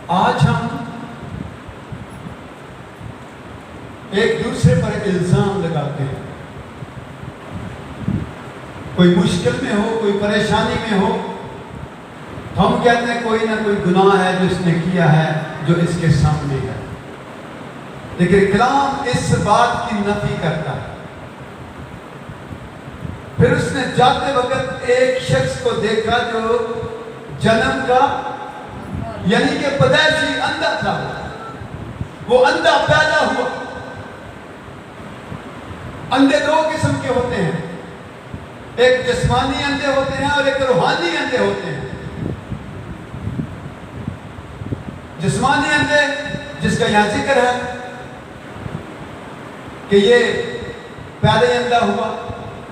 آج ہم ایک دوسرے پر الزام لگاتے ہیں. کوئی مشکل میں ہو, کوئی پریشانی میں ہو, ہم کہتے ہیں کوئی نہ کوئی گناہ ہے جو اس نے کیا ہے, جو اس کے سامنے ہے. لیکن کلام اس بات کی نفی کرتا ہے. پھر اس نے جاتے وقت ایک شخص کو دیکھا جو جنم کا یعنی کہ پیدائشی اندھا تھا. وہ اندھا پیدا ہوا. اندھے دو قسم کے ہوتے ہیں, ایک جسمانی اندھے ہوتے ہیں اور ایک روحانی اندھے ہوتے ہیں. جسمانی اندھے جس کا یہاں ذکر ہے کہ یہ پہلے اندھا ہوا,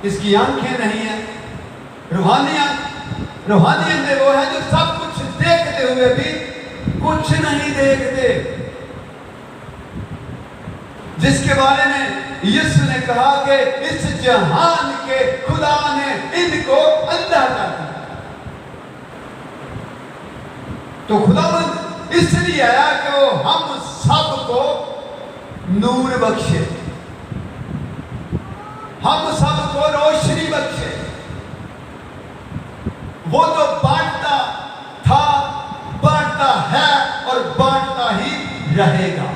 اس کی آنکھیں نہیں ہیں. روحانی اندھے وہ ہیں جو سب کچھ دیکھتے ہوئے بھی کچھ نہیں دیکھتے, جس کے بارے میں یسوع نے کہا کہ اس جہان کے خدا نے ان کو اندھا کر دیا. تو خداوند اس لیے آیا کہ وہ ہم سب کو نور بخشے, ہم سب کو روشنی بخشے. وہ تو بانٹتا تھا, بانٹتا ہے اور بانٹتا ہی رہے گا.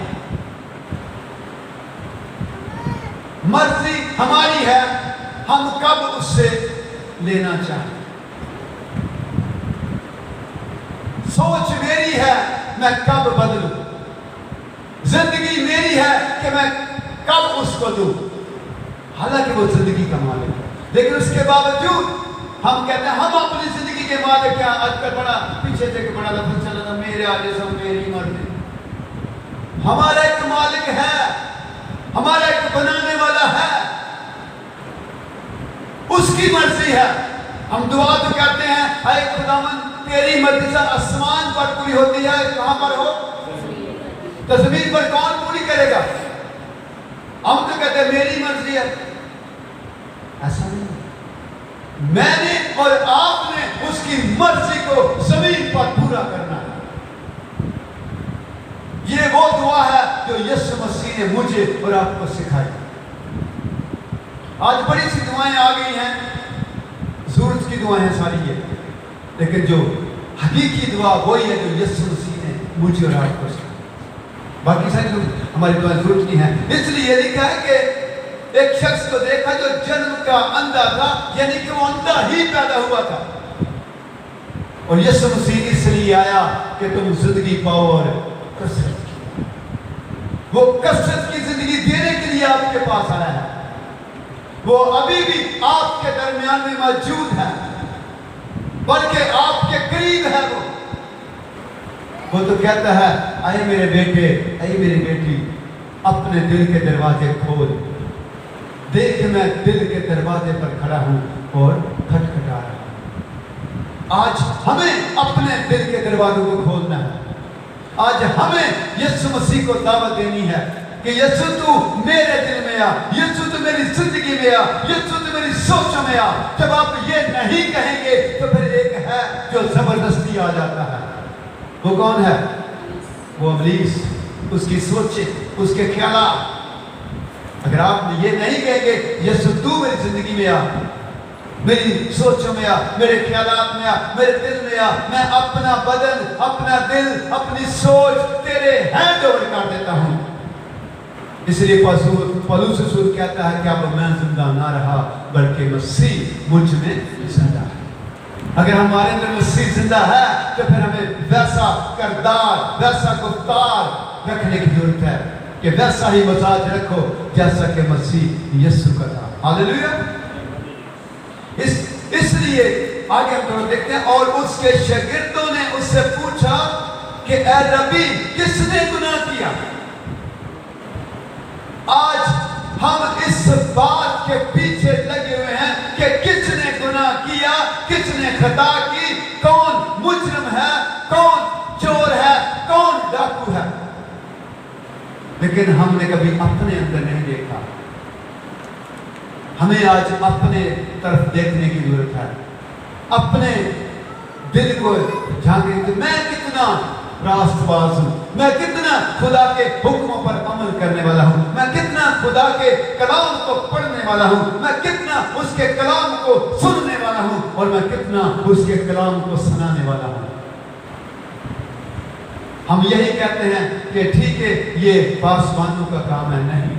مرضی ہماری ہے ہم کب اس سے لینا چاہیں. سوچ میری ہے میں کب بدلوں. زندگی میری ہے کہ میں کب اس کو دوں. حالانکہ وہ زندگی کا مالک ہے, لیکن اس کے باوجود ہم کہتے ہیں ہم اپنی زندگی کے مالک ہیں. آج کل بڑا پیچھے سے بڑا لفظ چلا تھا, میرے آگے سب میری مرضی. ہمارا ایک مالک ہے, ہمارا ایک بنانے والا ہے, اس کی مرضی ہے. ہم دعا تو کرتے ہیں اے خداوند تیری مرضی سے آسمان پر پوری ہوتی ہے, کہاں پر ہو؟ زمین پر کون پوری کرے گا؟ ہم تو کہتے ہیں میری مرضی ہے. ایسا نہیں, میں نے اور آپ نے اس کی مرضی کو زمین پر پورا کرنا ہے. یہ وہ دعا ہے جو یسوع مسیح نے مجھے اور آپ کو سکھائی. آج بڑی سی دعائیں آ گئی ہیں, ضرورت کی دعائیں ساری یہ, لیکن جو حقیقی دعا وہی ہے جو یسوع مسیح نے مجھے اور آپ کو سکھائی. باقی ساری ہماری دعائیں ضرورت کی ہیں. اس لیے یہ لکھا ہے کہ ایک شخص کو دیکھا جو جنم کا اندھا تھا, یعنی کہ وہ اندھا ہی پیدا ہوا تھا. اور یسوع مسیح اس لیے آیا کہ تم زندگی پاؤ اور کثرت کی. وہ کثرت کی زندگی دینے کے لیے آپ کے پاس آیا ہے. وہ ابھی بھی آپ کے درمیان میں موجود ہے, بلکہ آپ کے قریب ہے. وہ تو کہتا ہے اے میرے بیٹے, اے میری بیٹی, اپنے دل کے دروازے کھول. دیکھ میں دل کے دروازے پر کھڑا ہوں اور کھٹکھٹا رہا ہوں. آج ہمیں اپنے دل کے دروازوں کو کھولنا ہے. آج ہمیں یسوع مسیح کو دعوت دینی ہے کہ یسوع تو میرے دل میں آ, یسوع تو میری زندگی میں آ, یسوع تو میری سوچوں میں آ. جب آپ یہ نہیں کہیں گے تو پھر ایک ہے جو زبردستی آ جاتا ہے. وہ کون ہے؟ وہ ابلیس, اس کی سوچیں, اس کے خیالات. اگر آپ یہ نہیں کہیں گے یسوع تو میری زندگی میں آ, میری سوچوں میں آ, میرے خیالات میں آ, میرے دل میں آ, میں اپنا بدن, اپنا دل, اپنی سوچ تیرے ہینڈ اوور کر دیتا ہوں. اس لیے پولس رسول کہتا ہے کہ اب میں زندہ نہ رہا بلکہ مسیح مجھ میں زندہ ہے. اگر ہمارے اندر مسیح زندہ ہے تو پھر ہمیں ویسا کردار, ویسا گفتار رکھنے کی ضرورت ہے کہ ویسا ہی مزاج رکھو جیسا کہ مسیح یسوع کا تھا. ہاللیلویا. اس لیے آگے ہم تھوڑا دیکھتے ہیں. اور اس کے شاگردوں نے اس سے پوچھا کہ اے ربی کس نے گناہ کیا؟ آج ہم اس بات کے پیچھے لگے ہوئے ہیں کہ کس نے گناہ کیا, کس نے خطا کی, کون مجرم ہے, کون چور ہے, کون ڈاکو ہے. لیکن ہم نے کبھی اپنے اندر نہیں دیکھا. ہمیں آج اپنے طرف دیکھنے کی ضرورت ہے. اپنے دل کو جھانکیں کہ میں کتنا रास्तबाज हूँ, मैं कितना खुदा के हुक्मों पर अमल करने वाला हूँ, मैं कितना खुदा के कलाम को पढ़ने वाला हूँ, मैं कितना उसके कलाम को सुनने वाला हूँ और मैं कितना उसके कलाम को सुनाने वाला हूँ। हम यही कहते हैं कि ठीक है ये पासवानों का काम है, नहीं।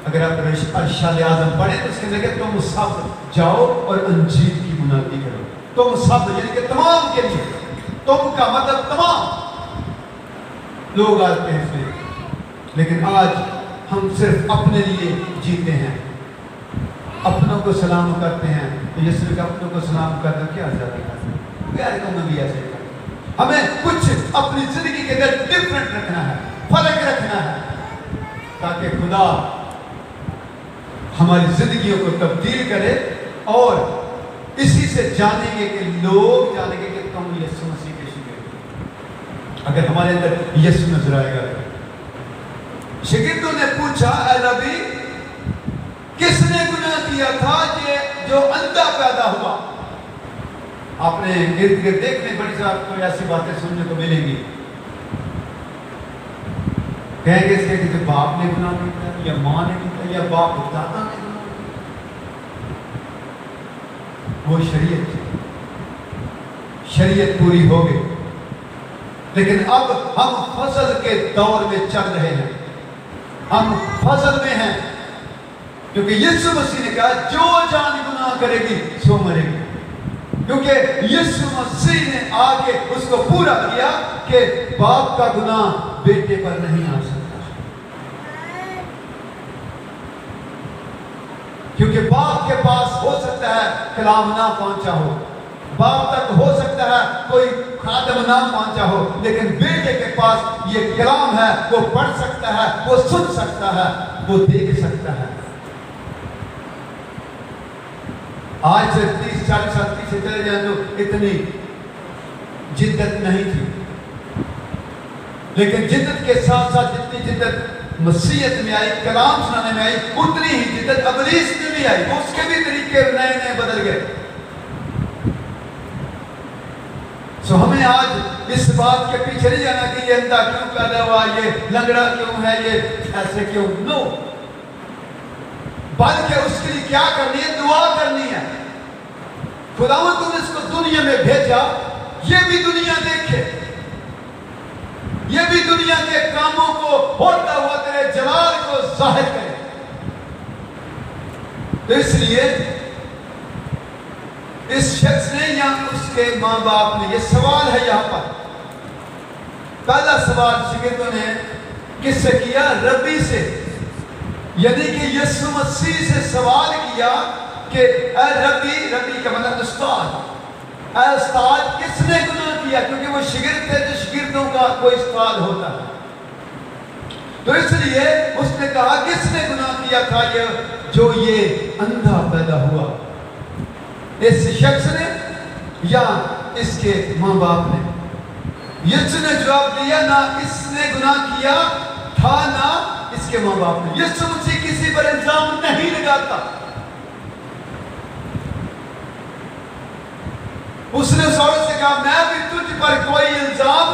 अगर आप अरशाद आज़म पढ़े तो उसके जगह तुम सब जाओ और अंजील की मुनादी करो। तुम सब यानी कि तमाम के लिए, तुम का मतलब तमाम लोग आते हैं इसमें, लेकिन आज हम सिर्फ अपने लिए जीते हैं, अपनों को सलाम करते हैं। तो यीशु ने कहा अपनों को सलाम करना क्या ज़्यादा है, गैर को भी ऐसे कर। हमें कुछ अपनी जिंदगी के अंदर डिफरेंट रखना है, फर्क रखना है, ताकि खुदा हमारी जिंदगियों को तब्दील करे और इसी से जानेंगे कि लोग जानेंगे कि तुम यीशु मसीह के शिगिर्द। अगर हमारे अंदर यीशु नजर आएगा। शिगिर्दों ने पूछा, ऐ रबी किसने गुनाह किया था कि जो अंधा पैदा हुआ? आपने गिर्द गिर्द देखने बड़ी सारी कोई ऐसी बातें सुनने को मिलेंगी, कहेंगे इसके कि बाप ने गुनाह किया या माँ ने किया या बाप दादा ने गुनाह किया। वो शरीयत पूरी हो गई, लेकिन अब हम फजल के दौर में चल रहे हैं, हम फजल में हैं, क्योंकि यीशु मसीह ने कहा जो जान गुनाह करेगी सो मरेगी। क्योंकि यीशु मसीह ने आगे उसको पूरा किया कि बाप का गुनाह बेटे पर नहीं आ सकता, क्योंकि बाप के पास हो सकता है कलाम ना पहुंचा हो, बाप तक हो सकता है कोई खादम ना पहुंचा हो, लेकिन बेटे के पास ये कलाम है, वो पढ़ सकता है, वो सुन सकता है, वो देख सकता है। आज से 30-40 साल पीछे चले जाए तो इतनी जिद्दत नहीं थी, लेकिन जिद्दत के साथ साथ जितनी जिद्दत मसीहत में आई, कलाम सुनाने में आई, उतनी ही जिद्दत अबलीस में भी आई। उसके भी तरीके नए नए बदल गए। सो हमें आज इस बात के पीछे नहीं जाना कि ये अंधा क्यों पैदा हुआ, ये लंगड़ा क्यों है, ये ऐसे क्यों, नो। बल्कि उसके लिए क्या करनी है, दुआ करनी है। खुदावंद तुमने इसको दुनिया में भेजा, ये भी दुनिया देखे, ये भी दुनिया के कामों को होता हुआ तेरे जलाल को जाहिर करे। तो इसलिए इस शख्स ने या उसके माँ बाप ने, ये सवाल है यहाँ पर, पहला सवाल शिगिर्दों ने किससे किया? रब्बी से, यानी कि यीशु मसीह से सवाल किया कि ऐ रब्बी, रब्बी का मतलब उस्ताद, ऐ उस्ताद किसने गुनाह किया? क्योंकि वो शिगिर्द थे, जो शिगिर्दों का कोई उस्ताद होता है। तो इसलिए उसने कहा किसने गुनाह किया था ये, जो ये अंधा पैदा हुआ, इस शख्स ने या इसके माँ बाप ने? यीशु ने जवाब दिया ना इसने गुनाह किया था ना इसके माँ बाप ने। यीशु मसीह किसी पर इल्जाम नहीं लगाता। उसने उस औरत से कहा मैं भी तुझ पर कोई इल्जाम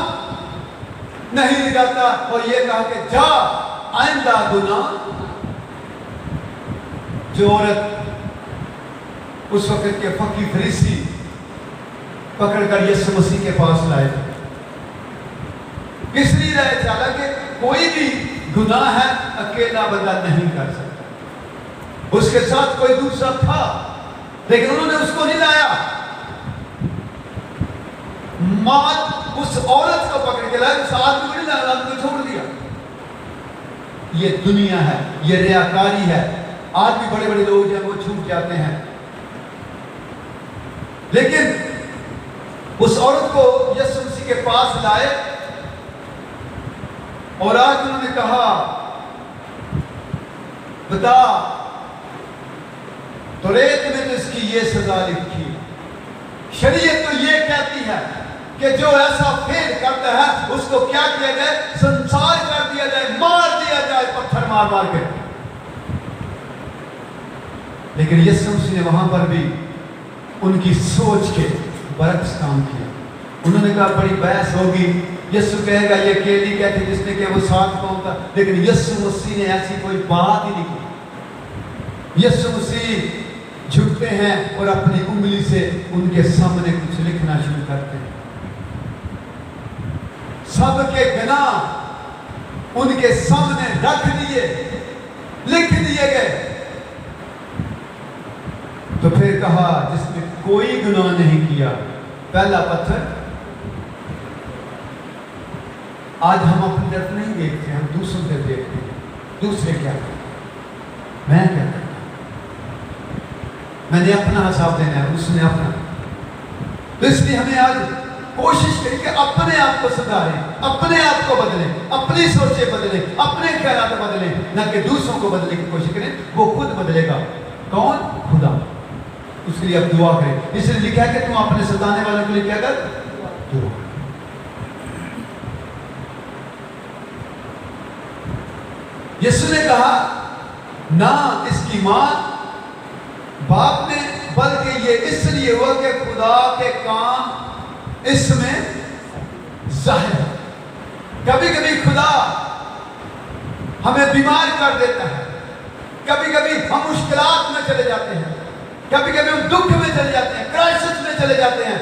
नहीं लगाता, और ये कहा कि जा आइंदा गुनाह। जो औरत उस वक्त के फकीर फरीसी पकड़कर यीशु मसीह के पास लाए, किस लिए लाए थे? हालांकि कोई भी गुनाह है अकेला बंदा नहीं कर सकता, उसके साथ कोई दूसरा था, लेकिन उन्होंने उसको नहीं लाया। मां उस औरत को पकड़ के लाया, उस आदमी को नहीं लाया, आदमी को छोड़ दिया। ये दुनिया है, ये रियाकारी है। आज भी बड़े बड़े लोग जो वो छूट जाते हैं, लेकिन उस औरत को यीशु मसीह के पास लाए और आज उन्होंने कहा बता तौरात में तो इसकी ये सजा लिखी, शरीयत तो ये कहती है कि जो ऐसा फेल करता है उसको क्या किया जाए? संसार कर दिया जाए, मार दिया जाए, पत्थर मार मार के। लेकिन यीशु मसीह ने वहां पर भी उनकी सोच के बरक्स काम किया। उन्होंने कहा बड़ी बहस होगी, यीशु कहेगा ये केली कहते जिसने कि वो 7 पाँव था, लेकिन यीशु मसीह ने ऐसी कोई बात ही नहीं की। यीशु मसीह झुकते हैं और अपनी उंगली से उनके सामने कुछ लिखना शुरू करते हैं। सबके गुनाह उनके सामने रख दिए, लिख दिए गए। तो फिर कहा जिसने कोई गुनाह नहीं किया पहला पत्थर। आज हम अपनी तरफ नहीं देखते, हम दूसरों तरफ देखते हैं। दूसरे क्या करते, मैं क्या करता, मैंने अपना हिसाब देना है, उसने अपना। तो इसलिए हमें आज कोशिश करें कि अपने आप को सुधारें, अपने आप को बदलें, अपनी सोचें बदलें, अपने ख्यालात बदलें, ना कि दूसरों को बदलने की कोशिश करें। वो खुद बदलेगा। कौन? खुदा। उसके लिए अब दुआ करें। इसलिए लिखा है कि तुम अपने सताने वालों के लिए क्या कर? दुआ। यीशु ने कहा ना इसकी मां बाप ने, बल्कि ये इसलिए हुआ कि खुदा के काम इसमें जाहिर है। कभी कभी खुदा हमें बीमार कर देता है, कभी कभी हम मुश्किलात में चले जाते हैं, कभी कभी हम दुख में चले जाते हैं, क्राइसिस में चले जाते हैं।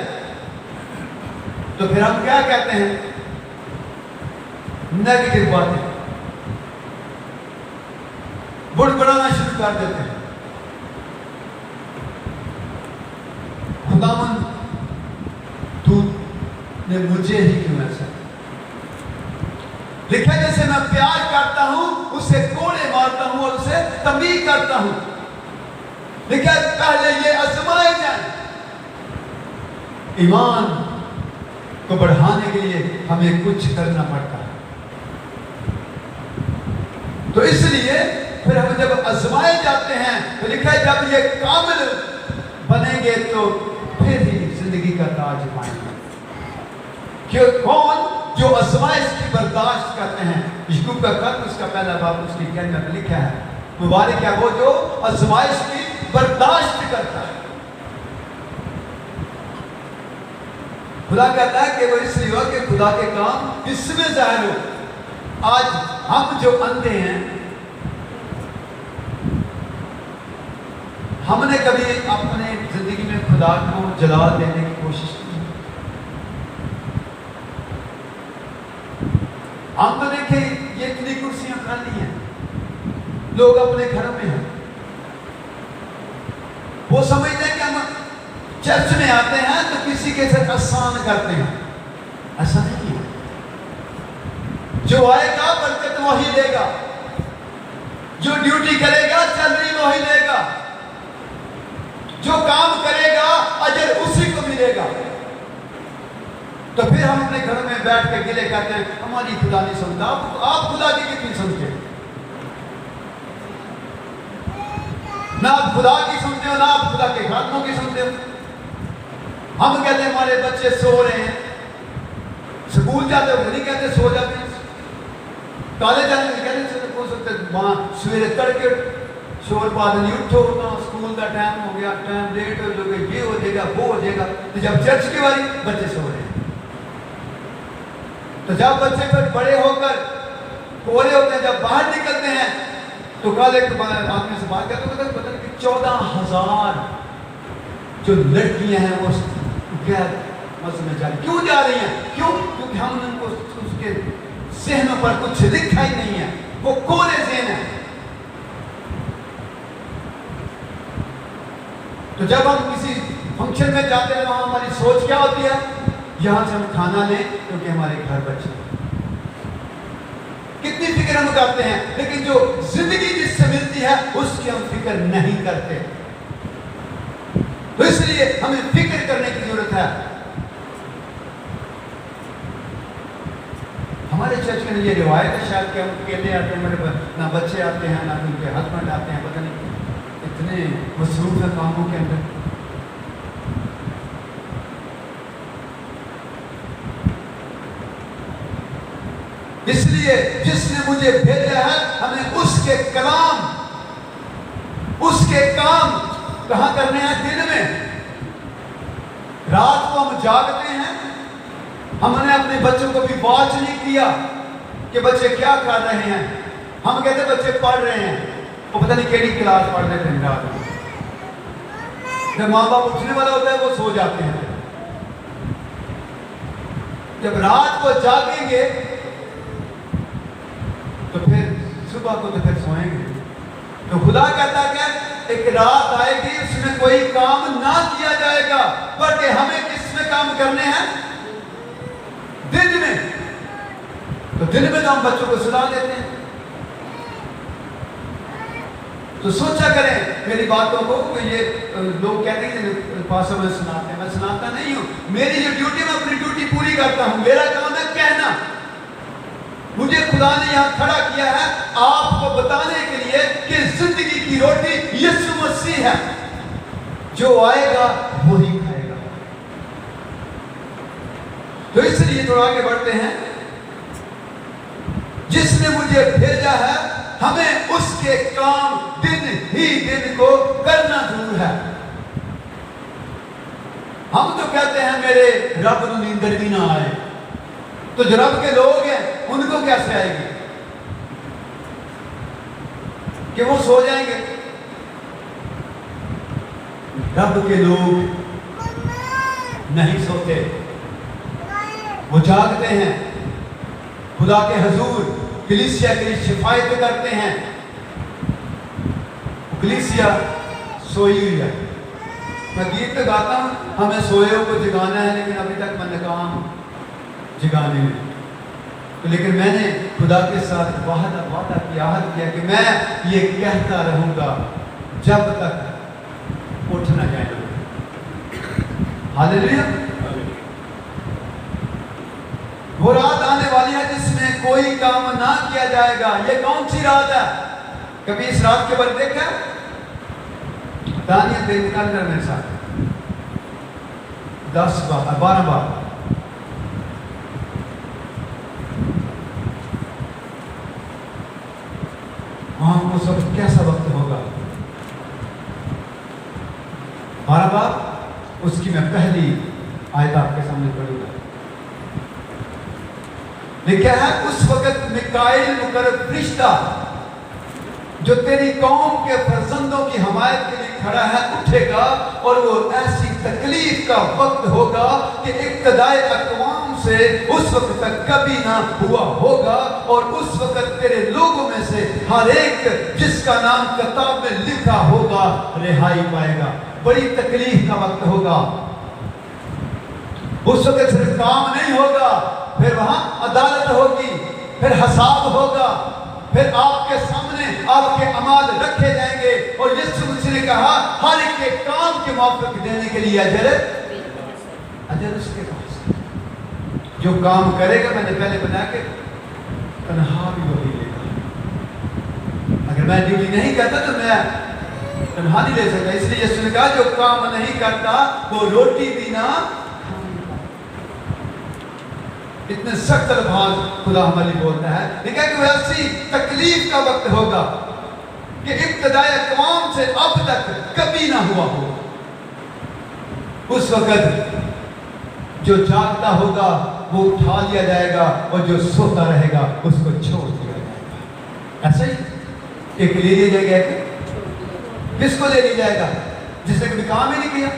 तो फिर हम क्या कहते हैं? नेगेटिव बातें बुड़बड़ाना शुरू कर देते हैं। खुदावन तू ने मुझे ही क्यों ऐसा लिखा? जैसे मैं प्यार करता हूं उसे कोड़े मारता हूं और उसे तंबीह करता हूं। लिखा पहले ये आजमाए जाए। ईमान को बढ़ाने के लिए हमें कुछ करना पड़ता है। तो इसलिए फिर हम जब आजमाए जाते हैं तो लिखा है जब ये काबिल बनेंगे तो फिर ही जिंदगी का ताज पाएंगे। क्यों? कौन? जो आजमाइश की बर्दाश्त करते हैं। यहूब का खत उसका पहला बाब उसकी क्या में लिखा है, मुबारक है वो जो आजमाइश की बर्दाश्त करता है। खुदा कहता है कि वो इसलिए हुआ कि खुदा के काम इसमें जाहिर हो। आज हम जो अंधे हैं, हमने कभी अपने जिंदगी में खुदा को जलाल देने की कोशिश की? हम तो देखें ये इतनी कुर्सियां खाली हैं, लोग अपने घरों में हैं। वो समझते हैं कि हम चर्च में आते हैं तो किसी के साथ आसान करते हैं। ऐसा नहीं है। जो आएगा बरकत वही देगा, जो ड्यूटी करेगा सैलरी वही देगा, जो काम करेगा अजर उसी को मिलेगा। तो फिर हम अपने घर में बैठ के गिले करते हैं हमारी खुदा नहीं सुनता। आप खुदा की कितनी सुनते हो? ना आप खुदा की सुनते हो, ना आप खुदा के खातों की सुनते हो। हम कहते हैं हमारे बच्चे सो रहे हैं, स्कूल जाते हो नहीं कहते सो जाते हैं, कॉलेज जाते हैं कहते हो सकते वहां सवेरे तड़के शोर बाद नहीं उठो ना, स्कूल का टाइम हो गया, टाइम लेट हो जाएगा, ये हो जाएगा वो हो जाएगा। तो जब चर्च की बारी बच्चे सो रहे हैं, तो जब बच्चे फिर बड़े होकर कोरे होते हैं, जब बाहर निकलते हैं तो कल एक आदमी से बात करते हैं, पता नहीं 14,000 जो लड़कियां हैं वो गैर मस्जिद में जा रही। क्यों जा रही हैं? क्यों? क्योंकि हमने उनको उसके ज़हनों पर कुछ लिखा ही नहीं है, वो कोरे ज़हन है। तो जब हम किसी फंक्शन में जाते हैं वहां हमारी सोच क्या होती है? यहां से हम खाना लें क्योंकि हमारे घर बच्चे। कितनी फिक्र हम करते हैं, लेकिन जो जिंदगी जिससे मिलती है उसकी हम फिक्र नहीं करते। तो इसलिए हमें फिक्र करने की जरूरत है। हमारे चर्च में ये रिवायत है शायद कि हम अकेले आते हैं, मेरे ना बच्चे आते हैं ना उनके हस्बैंड आते हैं, पता नहीं इतने मसरूफ है कामों के अंदर। इसलिए जिसने मुझे भेजा है हमें उसके कलाम, उसके काम कहां करने हैं? दिन में। रात को हम जागते हैं, हमने अपने बच्चों को भी वॉच नहीं किया कि बच्चे क्या कर रहे हैं। हम कहते बच्चे पढ़ रहे हैं, वो पता नहीं केड़ी क्लास पढ़ रहे हैं रात में। जब माँ बाप उठने वाला होता है वो सो जाते हैं। जब रात को जागेंगे तो फिर सुबह को तो फिर सोएंगे। तो खुदा कहता है एक रात आएगी उसमें कोई काम ना किया जाएगा, बल्कि हमें किसमें काम करने हैं? दिन में। तो दिन में तो हम बच्चों को सुला देते हैं। तो सोचा करें मेरी बातों को। ये लोग कहते हैं पासा में सुनाते हैं, मैं सुनाता नहीं हूं। मेरी जो ड्यूटी, मैं अपनी ड्यूटी पूरी करता हूं। मेरा काम है कहना। मुझे खुदा ने यहां खड़ा किया है आपको बताने के लिए कि जिंदगी की रोटी यीशु मसीह है। जो आएगा वही खाएगा। तो इसलिए थोड़ा आगे बढ़ते हैं। जिसने मुझे भेजा है हमें उसके काम दिन ही दिन को करना जरूर है। हम तो कहते हैं मेरे रब को नींद भी ना आए, तो जो रब के लोग हैं उनको कैसे आएगी कि वो सो जाएंगे? रब के लोग नहीं सोते, वो जागते हैं। खुदा के हुजूर कलीसिया के लिए शिफायत करते हैं। कलीसिया सोई हुई है। मैं गीत तो गाता हूँ हमें सोए को जगाना है, लेकिन अभी तक मैं नाकाम जगाने में। तो लेकिन मैंने खुदा के साथ वादा किया कि मैं ये कहता रहूंगा जब तक उठ ना जाए। हालेलुया। वो रात आने वाली है जिसमें कोई काम ना किया जाएगा। ये कौन सी रात है? कभी इस रात के बारे में देखा? दानियल दिन निकाल कर मेरे साथ 10 बार 12 बार। वहां को सब कैसा वक्त होगा? 12 बार। उसकी मैं पहली आयत आपके सामने पढ़ूंगा। लिखा है उस वक्त मिकाईल मुकर्रब फरिश्ता जो तेरी कौम के फर्जंदों की हमायत के लिए खड़ा है उठेगा, और वो ऐसी तकलीफ का वक्त होगा कि इब्तिदाए अक़वाम से उस वक्त तक कभी ना हुआ होगा। और उस वक्त तेरे लोगों में से हर एक जिसका नाम किताब में लिखा होगा रिहाई पाएगा। बड़ी तकलीफ का वक्त होगा। उस वक्त सिर्फ काम नहीं होगा, फिर वहां अदालत होगी, फिर हिसाब होगा, फिर आपके सामने आपके अमाल रखे जाएंगे। और यीशु मसीह ने कहा हर एक के काम के मुआवजे देने के लिए अजर उसके पास। जो काम करेगा, मैंने पहले बताया कि तनहा भी वही लेगा। अगर मैं ड्यूटी नहीं करता तो मैं तनहा नहीं ले सकता। इसलिए यीशु ने कहा जो काम नहीं करता वो रोटी भी ना। इतने सख्त अल्फाज खुदा हमारे लिए बोलता है। लेकिन कि ऐसी तकलीफ का वक्त होगा कि इब्तिदाए अक़वाम से अब तक कभी ना हुआ हो। उस वक्त जो जागता होगा वो उठा लिया जाएगा, और जो सोता रहेगा उसको छोड़ दिया जाएगा। ऐसा ही एक ले लिया जाएगा। किसको ले लिया जाएगा? जिसने कभी काम ही नहीं किया,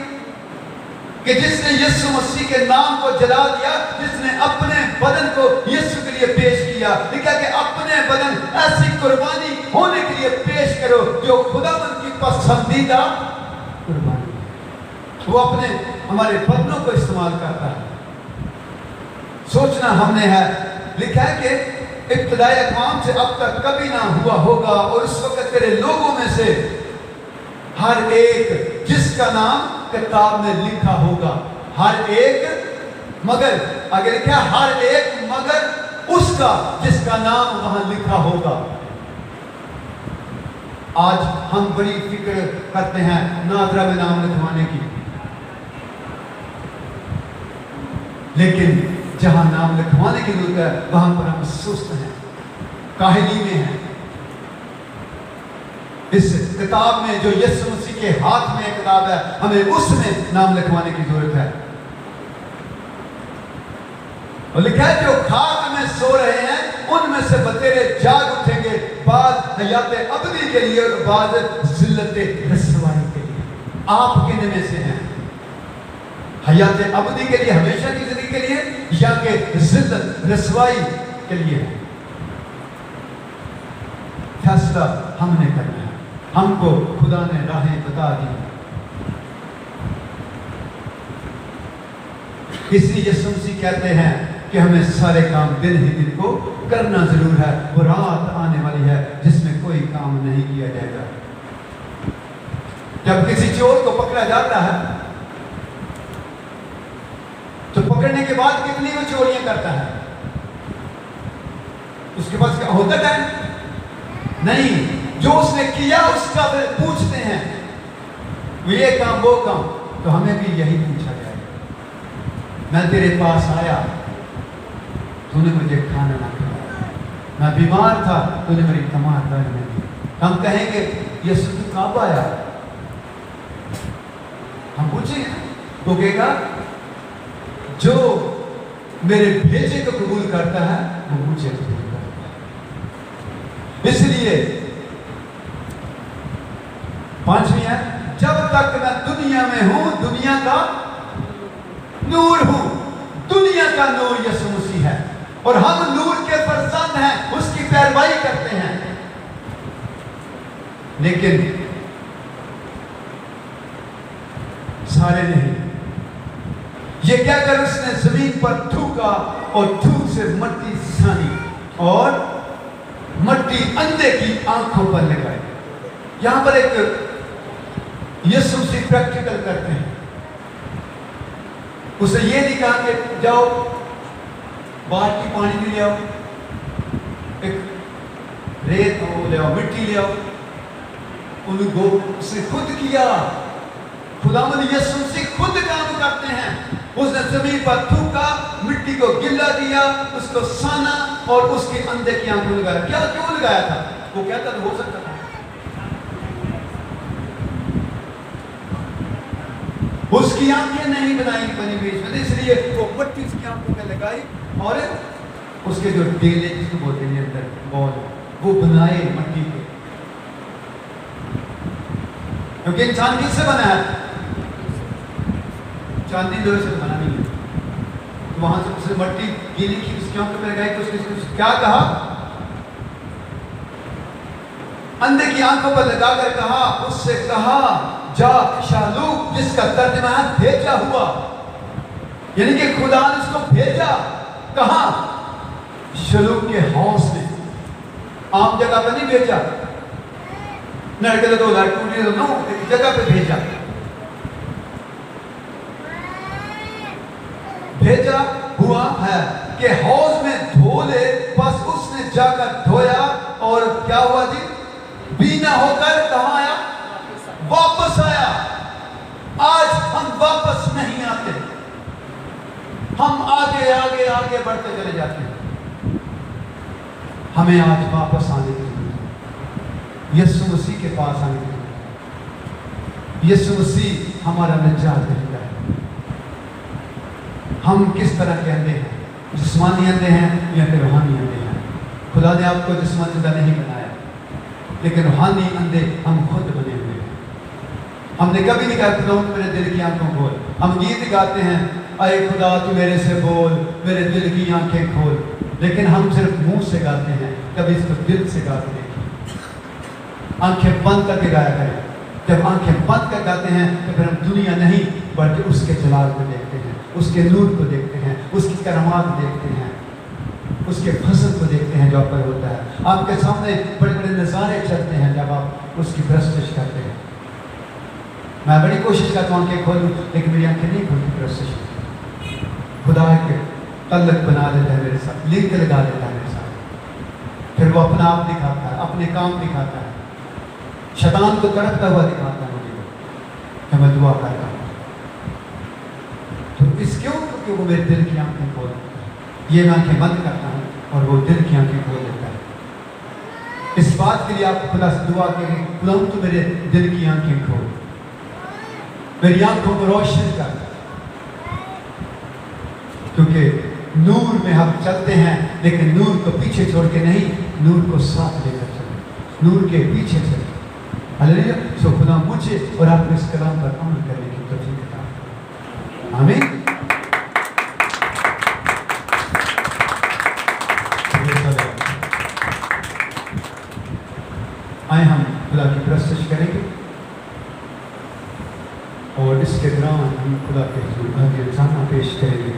कि जिसने यीशु मसीह के नाम को जला दिया, जिसने अपने बदन को यीशु के लिए पेश किया। लिखा कि अपने बदन ऐसी कुर्बानी होने के लिए पेश करो जो खुदावंद की पसंदीदा कुर्बानी। वो अपने हमारे बदनों को इस्तेमाल करता है। सोचना हमने है। लिखा है कि इब्तिदाए अक़वाम से अब तक कभी ना हुआ होगा, और उस वक्त तेरे लोगों में से हर एक जिसका नाम किताब में लिखा होगा। हर एक मगर, अगर लिखा हर एक मगर उसका जिसका नाम वहां लिखा होगा। आज हम बड़ी फिक्र करते हैं नादरा में नाम लिखवाने की, लेकिन जहां नाम लिखवाने की जरूरत है वहां पर हम सुस्त हैं, काहिली में हैं। इस किताब में जो यीशु मसीह के हाथ में किताब है, हमें उसमें नाम लिखवाने की जरूरत है। اور لکھا ہے جو خاک میں سو رہے ہیں ان میں سے بتیرے جاگ اٹھیں گے، بعض حیات ابدی کے لیے اور بعض ذلت رسوائی کے لیے۔ آپ کن میں سے ہیں؟ حیات ابدی کے لیے، ہمیشہ کی زندگی کے لیے، یا کہ ذلت رسوائی کے لیے؟ فیصلہ ہم نے کرنا ہے، ہم کو خدا نے راہیں بتا دی۔ اس لیے یسوع مسیح کہتے ہیں کہ ہمیں سارے کام دن ہی دن کو کرنا ضرور ہے، وہ رات آنے والی ہے جس میں کوئی کام نہیں کیا جائے گا۔ جب کسی چور کو پکڑا جاتا ہے تو پکڑنے کے بعد کتنی وہ چوریاں کرتا ہے؟ اس کے پاس کیا ہوتا ہے؟ نہیں، جو اس نے کیا اس کا پوچھتے ہیں، وہ یہ کام وہ کام، تو ہمیں بھی یہی پوچھا جائے گا۔ میں تیرے پاس آیا، تو نے مجھے کھانا نہ کھلایا، میں بیمار تھا، تو نے میری تمام درد نہیں دی۔ ہم کہیں گے یسوع تو کب آیا؟ ہم پوچھیں گے، وہ کہے گا جو میرے بھیجے کو قبول کرتا ہے وہ مجھے قبول کرتا ہے۔ اس لیے پانچویں ہے، جب تک میں دنیا میں ہوں دنیا کا نور ہوں۔ دنیا کا نور یسوع مسیح ہے اور ہم نور کے فرزند ہیں، اس کی پیروی کرتے ہیں۔ لیکن سارے نہیں۔ یہ کہہ کر اس نے زمین پر تھوکا اور تھوک سے مٹی سانی اور مٹی اندھے کی آنکھوں پر لگائی۔ یہاں پر ایک یسوع مسیح پریکٹیکل کرتے ہیں۔ اسے یہ نہیں کہا کہ جاؤ بالٹی پانی بھی لے آؤ، ایک ریت لے آؤ، مٹی لے آؤ، اس نے خود کیا۔ خداوند یسوع مسیح خود کام کرتے ہیں۔ اس نے زمین پر تھوکا، مٹی کو گلا کیا، اس کو سانا اور اس کے اندھے کی آنکھوں لگایا۔ کیا کیوں لگایا تھا؟ وہ کہتا تو ہو سکتا تھا، اس کی آنکھیں نہیں بنی ہوئی، اس لیے وہ مٹی اس کی آنکھوں میں لگائی اور اس کے جو ڈیلے جس کو بولتے ہیں اندر بال وہ بنائے مٹی کے، کیونکہ انسان کس سے بنا ہے؟ چاندی لوہے سے بنا نہیں ہے۔ تو وہاں سے اس نے مٹی گیلی کی، اس کی آنکھوں میں لگائی تو اس نے کیا کہا؟ اندھے کی آنکھوں پر لگا کر کہا، اس سے کہا جا شالوک، جس کا ترجمہ ہے بھیجا ہوا، یعنی کہ خدا نے اس کو بھیجا۔ کہاں؟ شلوک کے حوض میں، عام جگہ پہ نہیں بھیجا، نڑکے تو ٹوٹی تو نو، ایک جگہ پہ بھیجا۔ بھیجا ہوا ہے کہ حوض میں دھو لے، بس اس نے جا کر دھویا اور کیا ہوا جی؟ بینا ہو کر کہاں آیا؟ واپس آیا۔ آج ہم واپس نہیں آتے، ہم آگے آگے آگے بڑھتے چلے جاتے ہیں۔ ہمیں آج واپس آنے کی ضرورت ہے، یسوع مسیح کے پاس آنے کی ضرورت ہے۔ یسوع مسیح ہمارا نجات دہندہ ہے۔ ہم کس طرح کے اندھے ہیں؟ جسمانی اندھے ہیں یا پھر روحانی اندھے ہیں؟ خدا نے آپ کو جسمانی اندھا نہیں بنایا، لیکن روحانی اندھے ہم خود بنے ہوئے ہیں۔ ہم نے کبھی نہیں کہا خدا میرے دل کی آنکھوں کھول۔ ہم گیت گاتے ہیں، اے خدا تو میرے سے بول، میرے دل کی آنکھیں کھول، لیکن ہم صرف منہ سے گاتے ہیں، کبھی اس کو دل سے گاتے نہیں۔ آنکھیں بند کر کے گایا کریں۔ جب آنکھیں بند کر گاتے ہیں تو پھر ہم دنیا نہیں بلکہ اس کے جلال کو دیکھتے ہیں، اس کے نور کو دیکھتے ہیں، اس کی کرامات دیکھتے ہیں، اس کے فضل کو دیکھتے ہیں جو آپ پر ہوتا ہے۔ آپ کے سامنے بڑے بڑے نظارے چلتے ہیں جب آپ اس کی پرستش کرتے ہیں۔ میں بڑی کوشش کرتا ہوں کہ کھولوں، لیکن میری آنکھیں نہیں کھولتی پرستش کی۔ خدا کے تعلق بنا دیتا ہے میرے ساتھ، لنک لگا دیتا ہے میرے ساتھ، پھر وہ اپنا آپ دکھاتا ہے، اپنے کام دکھاتا ہے، شیطان کو تڑپتا ہوا دکھاتا ہے مجھے کہ میں دعا کرتا ہوں۔ تو اس کیوں؟ کیونکہ وہ میرے دل کی آنکھیں کھول دیتا ہے۔ یہ میں آنکھیں بند کرتا ہوں اور وہ دل کی آنکھیں کھول دیتا ہے۔ اس بات کے لیے آپ خدا سے دعا کریں، خدا تو میرے دل کی آنکھیں کھول، میری آنکھوں کو روشن کر، کیونکہ नूर में हम चलते हैं, लेकिन नूर को पीछे छोड़ के नहीं, नूर को साथ लेकर चलें, नूर के पीछे चलें। हालेलुया। सो खुदा मुझे और आपको इस कलाम पर अमल करने की तौफीक अता फरमाए। आमीन। आए हम खुदा की प्रस्तुति करेंगे और इसके दौरान हम खुदा के हुजूर हाज़िर पेश करेंगे।